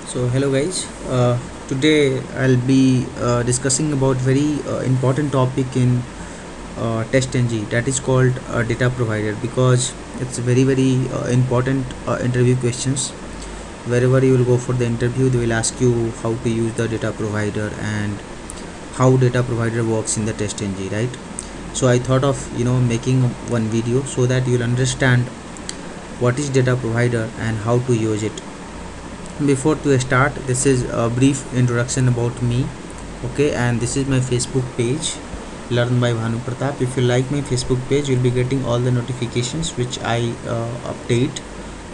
So hello guys, today I'll be discussing about very important topic in TestNG, that is called data provider, because it's very important interview questions. Wherever you will go for the interview, they will ask you how to use the data provider and how data provider works in the TestNG, right? So I thought of making one video so that you'll understand what is data provider and how to use it. Before to start, this is a brief introduction about me. Okay, and this is my Facebook page, Learn by Bhanu Pratap. If you like my Facebook page, you'll be getting all the notifications which I update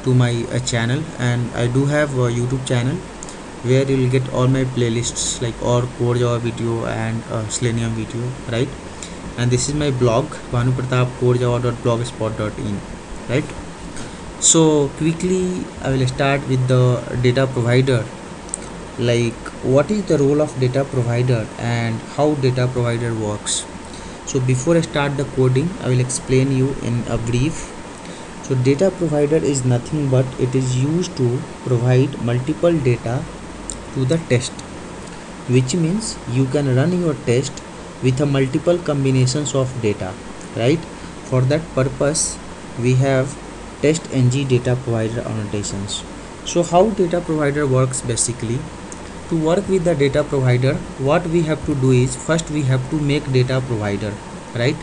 to my channel. And I do have a YouTube channel where you'll get all my playlists like or core Java video and Selenium video, right? And this is my blog, Bhanu Pratap corejava.blogspot.in, right? So quickly I will start with the data provider, like what is the role of data provider and how data provider works. So before I start the coding, I will explain you in a brief. So data provider is nothing but it is used to provide multiple data to the test, which means you can run your test with a multiple combinations of data, right? For that purpose we have TestNG data provider annotations. So how data provider works basically? To work with the data provider, what we have to do is first we have to make data provider, right?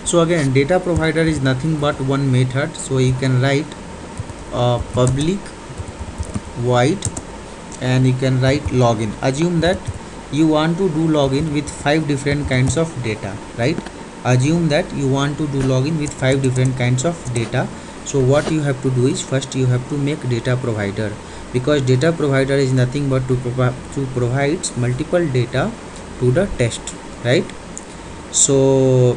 So again, data provider is nothing but one method. So you can write public void and you can write login. Assume that you want to do login with 5 different kinds of data, right? Assume that you want to do login with 5 different kinds of data. So what you have to do is first you have to make data provider, because data provider is nothing but to provide multiple data to the test, right? So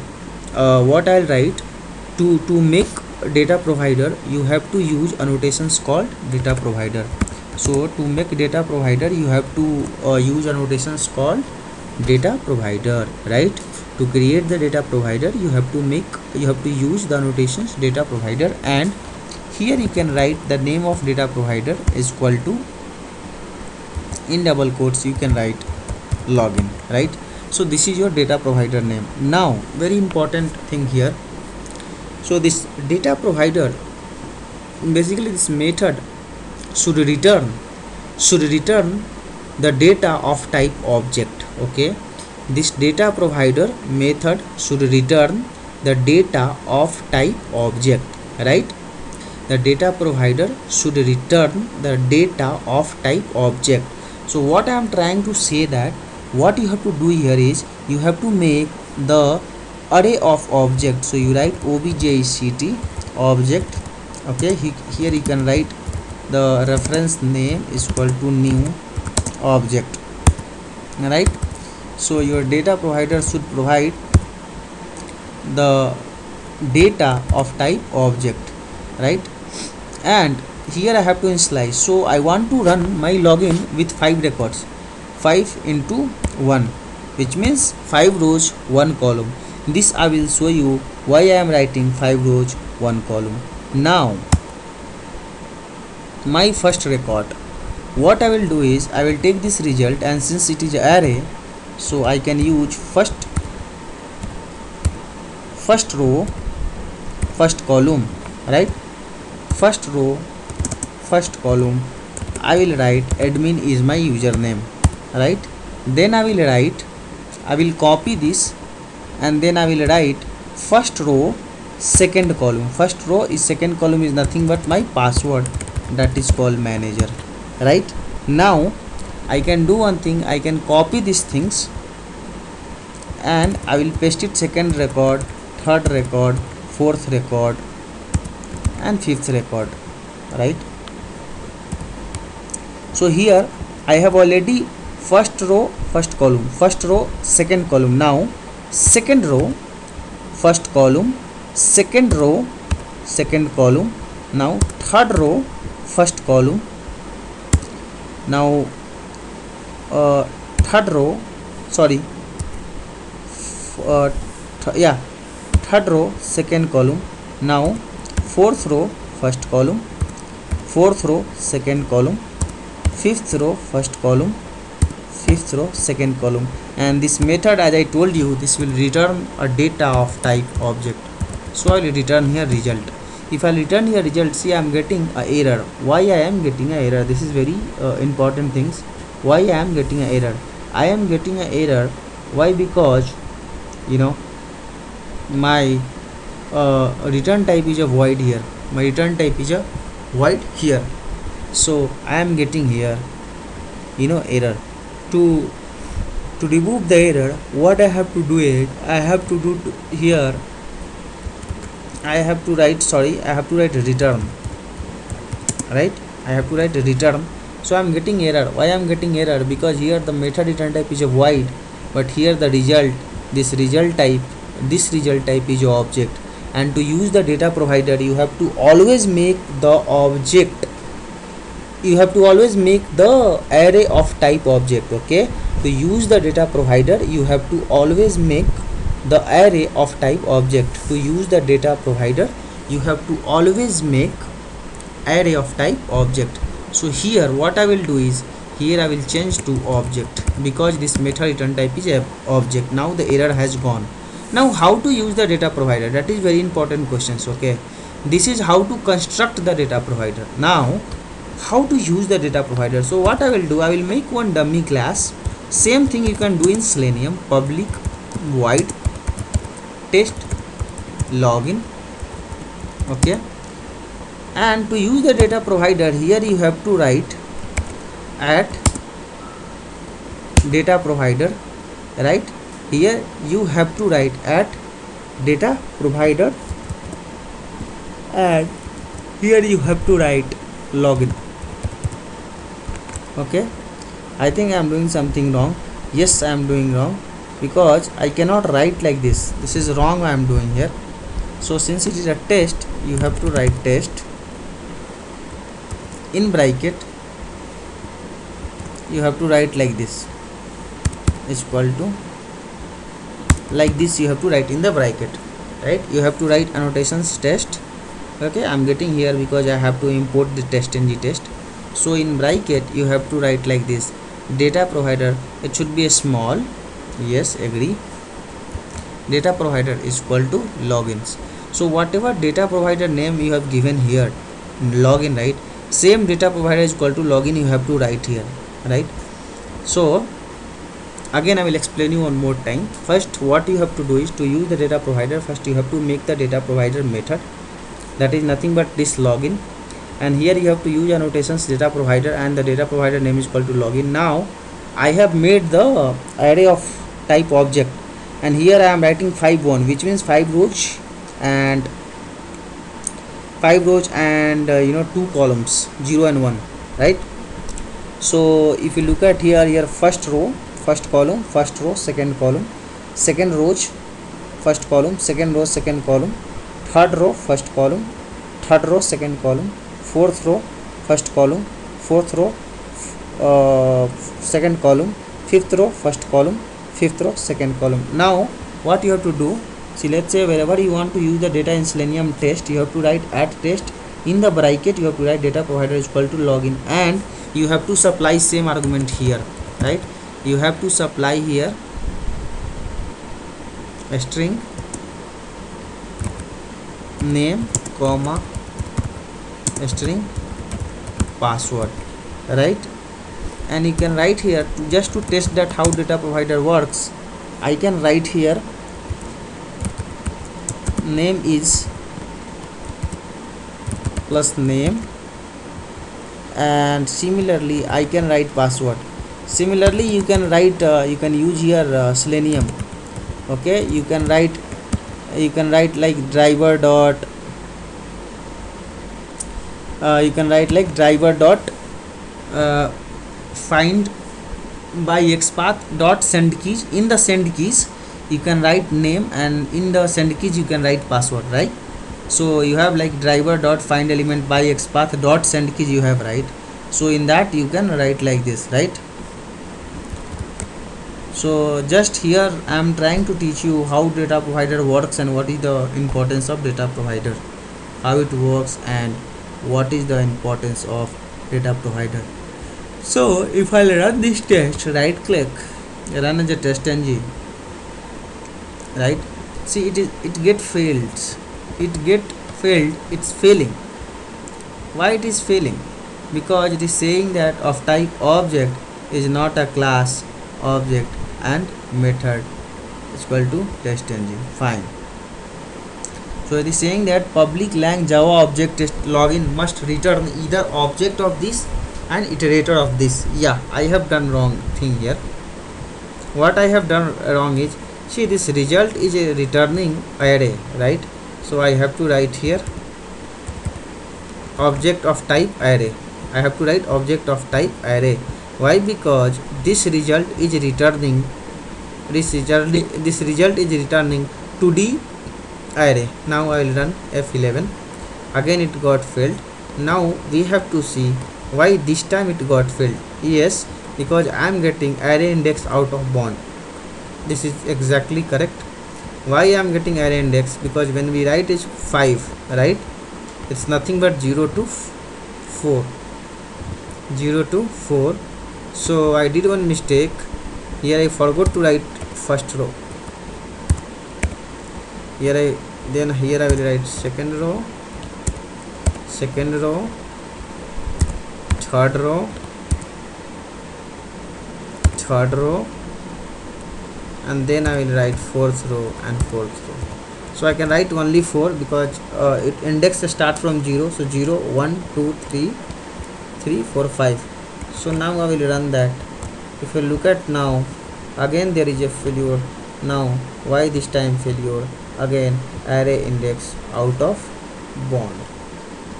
what I'll write, to make data provider you have to use annotations called data provider. So to make data provider you have to use annotations called data provider, right? To create the data provider you have to use the annotations data provider, and here you can write the name of data provider is equal to, in double quotes you can write login, right? So this is your data provider name. Now very important thing here, so this data provider, basically this method should return the data of type object. Okay, this data provider method should return the data of type object, right? The data provider should return the data of type object. So what I am trying to say that what you have to do here is you have to make the array of objects. So you write object object. Okay, here you can write the reference name is equal to new object, right? So your data provider should provide the data of type object, right? And here I have to initialize. So I want to run my login with 5 records, 5 into 1, which means 5 rows 1 column. This I will show you why I am writing 5 rows 1 column. Now my first record, what I will do is I will take this result, and since it is array, so I can use first row first column, right? First row first column I will write admin is my username, right? Then I will copy this, and then I will write first row second column. First row is second column is nothing but my password, that is called manager, right? Now I can do one thing, I can copy these things and I will paste it second record, third record, fourth record and fifth record, right? So here I have already first row first column, first row second column. Now second row first column, second row second column, now third row first column, now third row sorry third row second column, now fourth row first column, fourth row second column, fifth row first column, fifth row second column. And this method, as I told you, this will return a data of type object. So I will return here result. If I return here result, see I am getting a error. Why I am getting a error? This is very important things. Why I am getting a error? I am getting a error. Why? Because my return type is a void here. My return type is a void here. So I am getting here error. To remove the error, what I have to do is I have to do here I have to write return, right? I have to write return. So I am getting error. Why I am getting error? Because here the method return type is a void, but here the result, this result type is a object. And to use the data provider, you have to always make the object, you have to always make the array of type object. Okay, to use the data provider, you have to always make the array of type object. To use the data provider, you have to always make array of type object. So here what I will do is, here I will change to object, because this method return type is a object. Now the error has gone. Now how to use the data provider? That is very important questions. Okay, this is how to construct the data provider. Now how to use the data provider? So what I will do, I will make one dummy class. Same thing you can do in Selenium. Public void test login. Okay, and to use the data provider, here you have to write at data provider, right? Here you have to write at data provider, and here you have to write login. Okay, I think I am doing something wrong. Yes, I am doing wrong, because I cannot write like this. This is wrong I am doing here. So since it is a test, you have to write test in bracket. You have to write like this, is equal to, like this you have to write in the bracket, right? You have to write annotations test. Okay, I am getting here because I have to import the test-ng test. So in bracket you have to write like this, data provider, it should be a small, yes, agree, data provider is equal to logins. So whatever data provider name you have given here, login, right? Same data provider is equal to login you have to write here, right? So again I will explain you one more time. First, what you have to do is, to use the data provider, first you have to make the data provider method, that is nothing but this login, and here you have to use annotations data provider, and the data provider name is equal to login. Now I have made the array of type object, and here I am writing 5 1, which means 5 rows and 2 columns, 0 and 1, right? So if you look at here first row first column, first row second column, second rows first column, second row second column, third row first column, third row second column, fourth row first column, fourth row second column, fifth row first column, fifth row second column. Now what you have to do, see, let's say wherever you want to use the data in Selenium test, you have to write at test, in the bracket you have to write data provider is equal to login, and you have to supply same argument here, right? You have to supply here a string name comma a string password, right? And you can write here, just to test that how data provider works, I can write here name is plus name, and similarly I can write password. Similarly you can write you can use here Selenium. Okay, you can write like driver dot find by xpath dot send keys. In the send keys you can write name, and in the send keys you can write password, right? So you have like driver dot find element by xpath dot send keys you have, right? So in that you can write like this, right? So just here I am trying to teach you how data provider works and what is the importance of data provider, how it works and what is the importance of data provider. So if I'll run this test, right click, run as a test ng, right? See, it get failed. It get failed. It's failing. Why it is failing? Because it is saying that of type object is not a class, object and method is equal to test engine. Fine. So it is saying that public lang java object test login must return either object of this and iterator of this. Yeah, I have done wrong thing here. What I have done wrong is, see, this result is a returning array, right? So I have to write here object of type array. I have to write object of type array. Why? Because this result is returning 2D array. Now I will run F11. Again it got failed. Now we have to see why this time it got failed. Yes, because I am getting array index out of bound. This is exactly correct. Why I am getting array index? Because when we write is 5, right? It's nothing but 0 to 4. 0 to 4. So I did one mistake here. I forgot to write first row. Here I will write second row, third row, and then I will write fourth row and fourth row. So I can write only 4 because it index start from 0. So 0, 1, 2, 3, 4, 5. So now I will run that. If you look at now, again there is a failure. Now why this time failure? Again array index out of bound.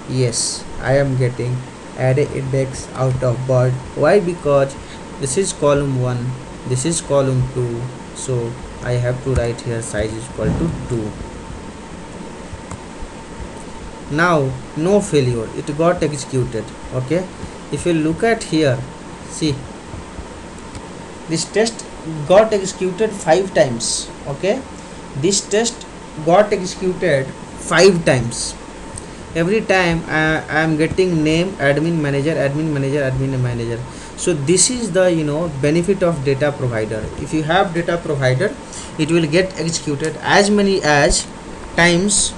Yes, I am getting array index out of bound. Why? Because this is column 1, this is column 2. So I have to write here size is equal to 2. Now no failure, it got executed. Okay, if you look at here, see, this test got executed 5 times. Okay, this test got executed 5 times. Every time I am getting name admin manager. So this is the benefit of data provider. If you have data provider, it will get executed as many as times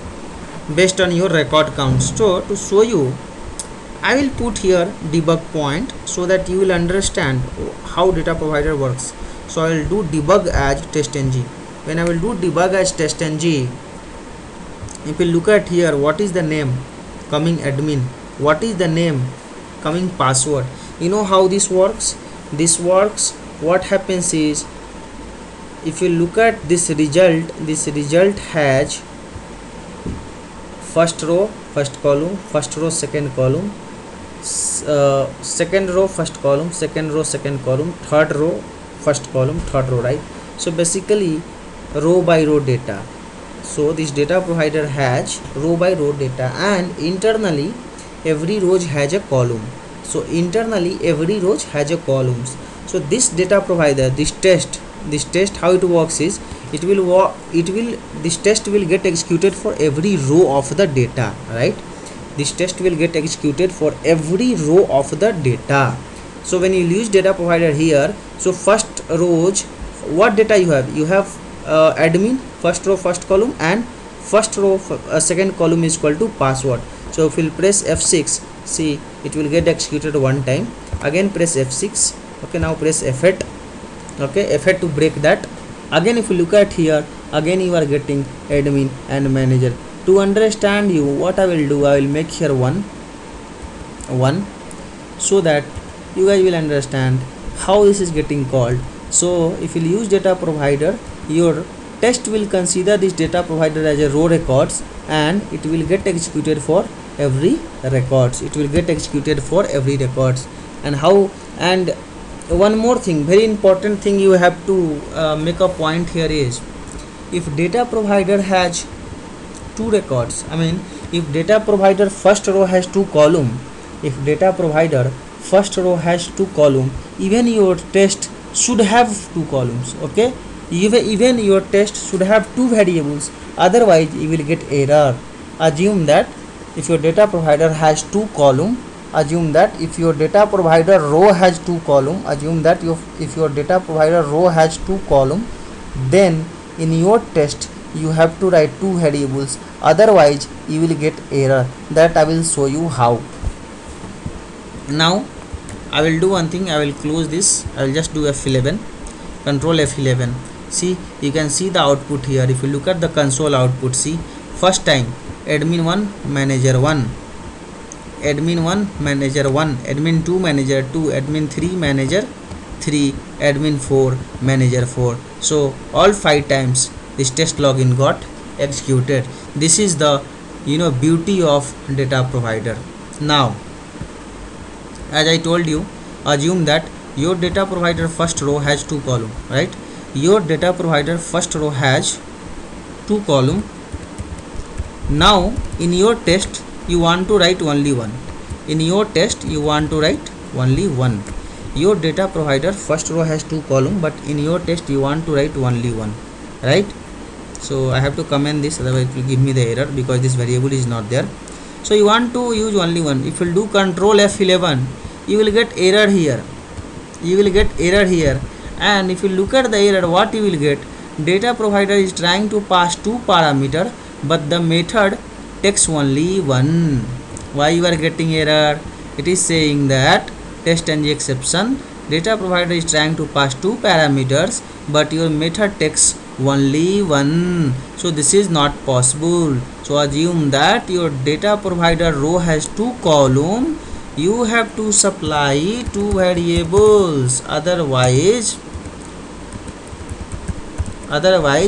based on your record count. So to show you, I will put here debug point so that you will understand how data provider works. So I will do debug as test ng. When I will do debug as test ng, if you look at here, what is the name coming admin, what is the name coming password. You know how this works? What happens is, if you look at this result has first row first column, first row second column, second row first column, second row second column, third row first column, third row, right? So basically row by row data. So this data provider has row by row data, and internally every row has a column. So internally every row has a columns. So this data provider, this test how it works is, this test will get executed for every row of the data, right? This test will get executed for every row of the data. So when you use data provider here, so first rows, what data you have? You have admin, first row first column, and first row second column is equal to password. So if you press F6, see, it will get executed one time. Again press F6. Okay, now press F8. Okay, F8 to break that. Again if you look at here, again you are getting admin and manager. To understand you, what I will do, I will make here 1 so that you guys will understand how this is getting called. So if you use data provider, your test will consider this data provider as a row records, and it will get executed for every records. And how? And one more thing, very important thing you have to make a point here is, if data provider has 2 records, I mean if data provider first row has 2 column, if data provider first row has 2 column, even your test should have 2 columns. Okay, even your test should have 2 variables, otherwise you will get error. Assume that if your data provider has 2 column assume that if your data provider row has two column, assume that if your data provider row has two column, then in your test you have to write two variables, otherwise you will get error. That I will show you how. Now I will do one thing, I will close this, I will just do F11, control F11. See, you can see the output here. If you look at the console output, see, first time admin 1 manager 1, admin 1 manager 1, admin 2 manager 2, admin 3 manager 3, admin 4 manager 4. So all 5 times this test login got executed. This is the beauty of data provider. Now as I told you, assume that your data provider first row has two column, right? Your data provider first row has two column. Now in your test you want to write only one. In your test you want to write only one. Your data provider first row has two column, but in your test you want to write only one, right? So I have to comment this, otherwise it will give me the error because this variable is not there. So you want to use only one. If you do control F11, you will get error here. You will get error here. And if you look at the error, what you will get? Data provider is trying to pass two parameter, but the method takes only one. Why you are getting error? It is saying that test ng exception, data provider is trying to pass two parameters, but your method takes only one. So this is not possible. So assume that your data provider row has two column, you have to supply two variables, otherwise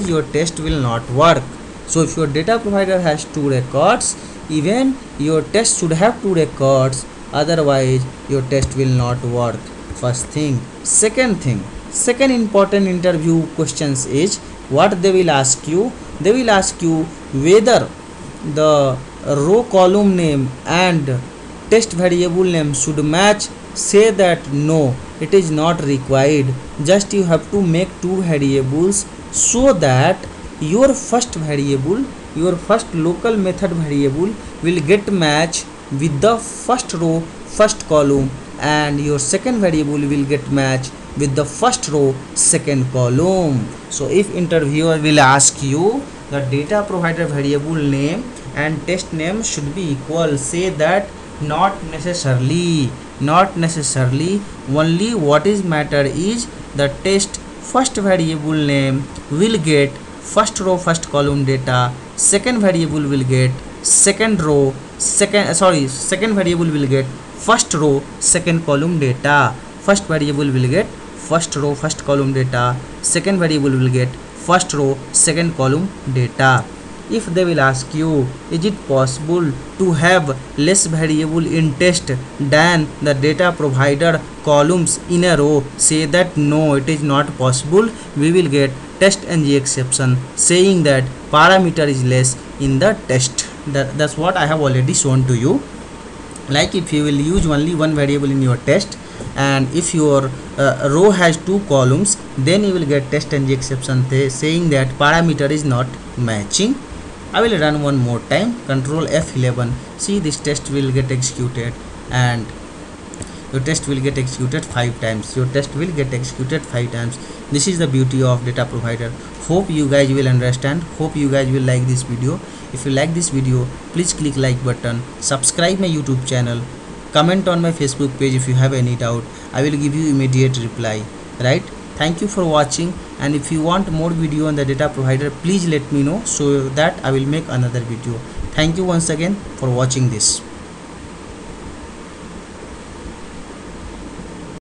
your test will not work. So if your data provider has two records, even your test should have two records, otherwise your test will not work. First thing. Second important interview questions is what they will ask you. They will ask you whether the row column name and test variable name should match. Say that no, it is not required. Just you have to make two variables so that your first variable, your first local method variable will get match with the first row first column, and your second variable will get match with the first row second column. So if interviewer will ask you the data provider variable name and test name should be equal, say that not necessarily. Only what is matter is the test first variable name will get first row first column data, second variable will get second variable will get first row second column data, first variable will get first row first column data, second variable will get first row second column data. If they will ask you, is it possible to have less variable in test than the data provider columns in a row, say that no, it is not possible. We will get test ng exception saying that parameter is less in the test. That's what I have already shown to you. Like if you will use only one variable in your test, and if your row has two columns, then you will get test ng exception saying that parameter is not matching. I will run one more time, control F11. See, this test will get executed and your test will get executed 5 times. Your test will get executed 5 times. This is the beauty of data provider. Hope you guys will understand. Hope you guys will like this video. If you like this video, please click like button, subscribe my YouTube channel, comment on my Facebook page if you have any doubt. I will give you immediate reply, right? Thank you for watching, and if you want more video on the data provider, please let me know so that I will make another video. Thank you once again for watching this.